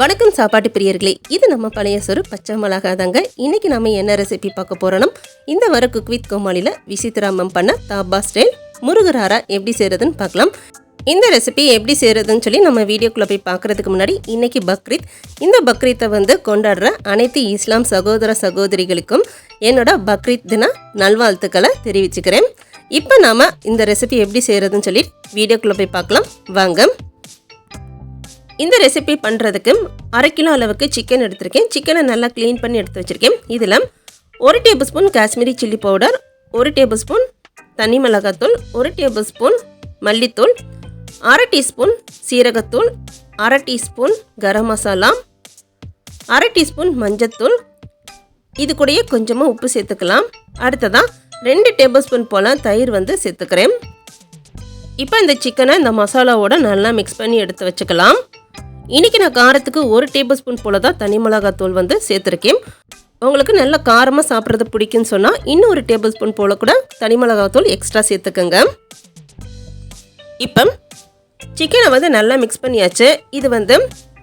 வணக்கம் சாப்பாட்டு பிரியர்களே, இது நம்ம பழையசோறு பச்சைமொளகா தாங்க. இன்றைக்கி நம்ம என்ன ரெசிபி பார்க்க போகிறோன்னா, இந்த வர குக் வித் கோமாளியில் விசித்ரா மேம் பண்ண தாபா ஸ்டைல் முருகு ராரா எப்படி செய்கிறதுன்னு பார்க்கலாம். இந்த ரெசிபி எப்படி செய்கிறதுன்னு சொல்லி நம்ம வீடியோக்குள்ளே போய் பார்க்குறதுக்கு முன்னாடி, இன்றைக்கி பக்ரீத். இந்த பக்ரீத்தை கொண்டாடுற அனைத்து இஸ்லாம் சகோதர சகோதரிகளுக்கும் என்னோட பக்ரீத் தின நல்வாழ்த்துக்களை தெரிவிச்சுக்கிறேன். இப்போ நாம் இந்த ரெசிபி எப்படி செய்கிறதுன்னு சொல்லி வீடியோக்குள்ளே போய் பார்க்கலாம் வாங்க. இந்த ரெசிபி பண்ணுறதுக்கு 1/2 கிலோ அளவுக்கு சிக்கன் எடுத்திருக்கேன். சிக்கனை நல்லா க்ளீன் பண்ணி எடுத்து வச்சுருக்கேன். இதில் 1 table spoon Kashmiri chilli powder, 1 table spoon தனி மிளகாத்தூள், 1 டேபிள் ஸ்பூன் மல்லித்தூள், 1/2 டீஸ்பூன் சீரகத்தூள், 1/2 டீஸ்பூன் கரம் மசாலா, 1/2 டீஸ்பூன் மஞ்சத்தூள், இது கூடயே கொஞ்சமாக உப்பு சேர்த்துக்கலாம். அடுத்ததான் 2 டேபிள் ஸ்பூன் போல் தயிர் சேர்த்துக்கிறேன். இப்போ இந்த சிக்கனை இந்த மசாலாவோட நல்லா மிக்ஸ் பண்ணி எடுத்து வச்சுக்கலாம். இன்றைக்கி நான் காரத்துக்கு 1 டேபிள் ஸ்பூன் போல் தான் தனி மிளகாத்தூள் சேர்த்துருக்கேன். உங்களுக்கு நல்ல காரமாக சாப்பிட்றது பிடிக்குன்னு சொன்னால் இன்னும் 1 டேபிள் ஸ்பூன் போல் கூட தனி மிளகாத்தூள் எக்ஸ்ட்ரா சேர்த்துக்கோங்க. இப்போ சிக்கனை நல்லா மிக்ஸ் பண்ணியாச்சு. இது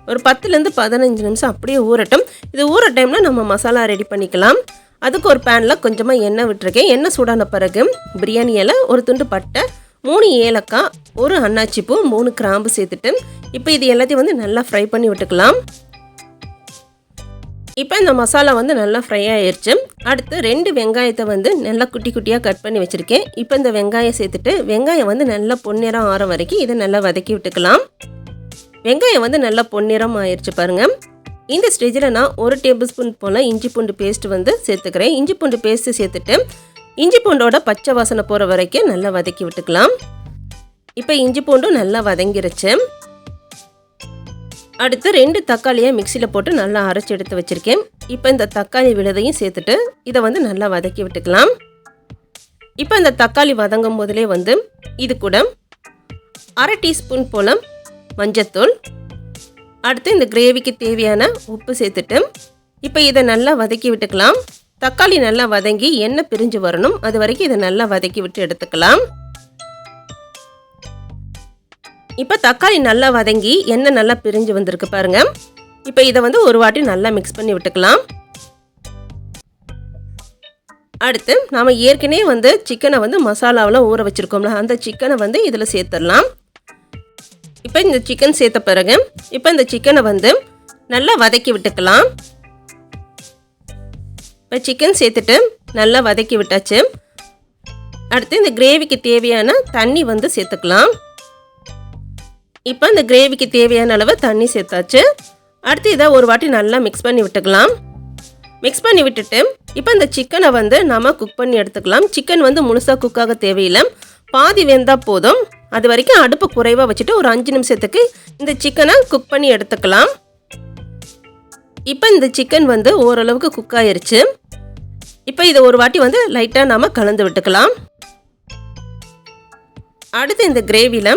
ஒரு 10லேருந்து 15 நிமிஷம் அப்படியே ஊறட்டும். இது ஊற டைமில் நம்ம மசாலா ரெடி பண்ணிக்கலாம். அதுக்கு ஒரு பேனில் கொஞ்சமாக எண்ணெய் விட்டுருக்கேன். எண்ணெய் சூடான பிறகு பிரியாணி இலை, ஒரு துண்டு பட்டை, 3 ஏலக்காய், 1 அன்னாச்சிப்பூ, 3 கிராம்பு சேர்த்துட்டு இப்போ இது எல்லாத்தையும் நல்லா ஃப்ரை பண்ணி விட்டுக்கலாம். இப்போ இந்த மசாலா நல்லா ஃப்ரை ஆயிடுச்சு. அடுத்து 2 வெங்காயத்தை நல்லா குட்டி குட்டியாக கட் பண்ணி வச்சுருக்கேன். இப்போ இந்த வெங்காயம் சேர்த்துட்டு வெங்காயம் நல்லா பொன்னிறம் ஆற வரைக்கும் இதை நல்லா வதக்கி விட்டுக்கலாம். வெங்காயம் நல்லா பொன்னிறம் ஆயிடுச்சு பாருங்கள். இந்த ஸ்டேஜில் நான் 1 டேபிள் ஸ்பூன் போல் இஞ்சி பூண்டு பேஸ்ட் சேர்த்துக்கிறேன். இஞ்சி பூண்டு பேஸ்ட்டு சேர்த்துட்டு இஞ்சி பூண்டோட பச்சை வாசனை போகிற வரைக்கும் நல்லா வதக்கி விட்டுக்கலாம். இப்போ இஞ்சி பூண்டும் நல்லா வதங்கிருச்சு. அடுத்து 2 தக்காளியை மிக்சியில் போட்டு நல்லா அரைச்சி எடுத்து வச்சுருக்கேன். இப்போ இந்த தக்காளி விழுதையும் சேர்த்துட்டு இதை நல்லா வதக்கி விட்டுக்கலாம். இப்போ இந்த தக்காளி வதங்கும் போதிலே இது கூட 1/2 டீஸ்பூன் போல் மஞ்சத்தூள், அடுத்து இந்த கிரேவிக்கு தேவையான உப்பு சேர்த்துட்டு இப்போ இதை நல்லா வதக்கி விட்டுக்கலாம். தக்காளி நல்லா வதங்கி எண்ணெய் பிரிஞ்சு வரணும், அது வரைக்கும் இதை நல்லா வதக்கி விட்டு எடுத்துக்கலாம். இப்போ தக்காளி நல்லா வதங்கி எண்ணெய் நல்லா பிரிஞ்சு வந்திருக்கு பாருங்க. இப்போ இதை ஒரு வாட்டி நல்லா மிக்ஸ் பண்ணி விட்டுக்கலாம். அடுத்து நாம் ஏற்கனவே சிக்கனை மசாலாவில் ஊற வச்சுருக்கோம்ல, அந்த சிக்கனை இதில் சேர்த்துடலாம். இப்போ இந்த சிக்கன் சேர்த்த பிறகு இப்போ இந்த சிக்கனை நல்லா வதக்கி விட்டுக்கலாம். இப்போ சிக்கன் சேர்த்துட்டு நல்லா வதக்கி விட்டாச்சு. அடுத்து இந்த கிரேவிக்கு தேவையான தண்ணி சேர்த்துக்கலாம். இப்போ இந்த கிரேவிக்கு தேவையான அளவு தண்ணி சேர்த்தாச்சு. அடுத்து இதை ஒரு வாட்டி நல்லா மிக்ஸ் பண்ணி விட்டுக்கலாம். மிக்ஸ் பண்ணி விட்டுட்டு இப்போ இந்த சிக்கனை நம்ம குக் பண்ணி எடுத்துக்கலாம். சிக்கன் முழுசாக குக்காக தேவையில்லை, பாதி வெந்தால் போதும். அது வரைக்கும் அடுப்பு குறைவாக வச்சுட்டு ஒரு 5 நிமிஷத்துக்கு இந்த சிக்கனை குக் பண்ணி எடுத்துக்கலாம். இப்போ இந்த சிக்கன் ஓரளவுக்கு குக் ஆயிருச்சு. இப்போ இதை ஒரு வாட்டி லைட்டாக நாம் கலந்து விட்டுக்கலாம். அடுத்து இந்த கிரேவியில்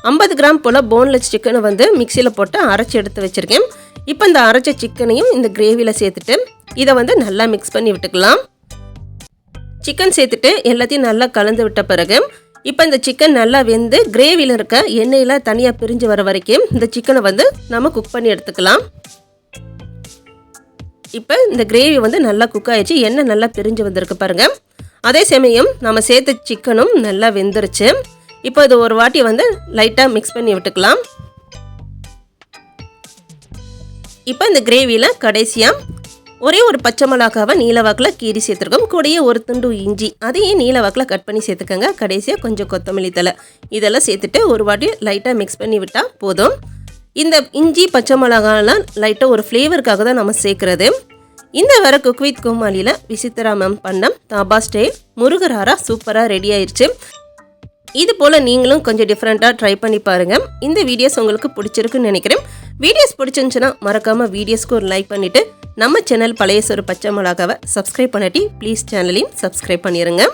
50 கிராம் போல் போன்லெஸ் சிக்கனை மிக்சியில் போட்டு அரைச்சி எடுத்து வச்சுருக்கேன். இப்போ இந்த அரைச்ச சிக்கனையும் இந்த கிரேவியில் சேர்த்துட்டு இதை நல்லா மிக்ஸ் பண்ணி விட்டுக்கலாம். சிக்கன் சேர்த்துட்டு எல்லாத்தையும் நல்லா கலந்து விட்ட பிறகு இப்போ இந்த சிக்கன் நல்லா வெந்து கிரேவியில் இருக்க எண்ணெயில் தனியாக பிரிஞ்சு வர வரைக்கும் இந்த சிக்கனை நம்ம குக் பண்ணி எடுத்துக்கலாம். இப்போ இந்த கிரேவி நல்லா குக் ஆயிடுச்சு, எண்ணெய் நல்லா பிரிஞ்சு வந்திருக்கு பாருங்கள். அதே சமயம் நம்ம சேர்த்த சிக்கனும் நல்லா வெந்துருச்சு. இப்போ இது ஒரு வாட்டி லைட்டாக மிக்ஸ் பண்ணி விட்டுக்கலாம். இப்போ இந்த கிரேவியில் கடைசியாக ஒரே ஒரு பச்சை மிளகாவை நீலவாக்கில் கீறி சேர்த்துருக்கோம். கூடயே ஒரு துண்டு இஞ்சி, அதையும் நீலவாக்கில் கட் பண்ணி சேர்த்துக்கோங்க. கடைசியாக கொஞ்சம் கொத்தமல்லி தழை இதெல்லாம் சேர்த்துட்டு ஒரு வாட்டி லைட்டாக மிக்ஸ் பண்ணி விட்டால் போதும். இந்த இஞ்சி பச்சை மிளகாலாம் லைட்டாக ஒரு ஃப்ளேவருக்காக தான் நம்ம சேர்க்குறது. இந்த வர குக் வித் கோமாளியில் விசித்ரா மேம் பண்ண தாபா ஸ்டைல் முருகு ராரா சூப்பராக ரெடி ஆயிடுச்சு. இது போல் நீங்களும் கொஞ்சம் டிஃப்ரெண்ட்டாக ட்ரை பண்ணி பாருங்கள். இந்த வீடியோஸ் உங்களுக்கு பிடிச்சிருக்குன்னு நினைக்கிறேன். வீடியோஸ் பிடிச்சிருந்துச்சுன்னா மறக்காமல் வீடியோஸ்க்கு ஒரு லைக் பண்ணிவிட்டு நம்ம சேனல் பழையசோறு பச்சை மிளகாவை சப்ஸ்கிரைப் பண்ணிட்டு ப்ளீஸ் சேனலையும் சப்ஸ்கிரைப் பண்ணிடுங்க.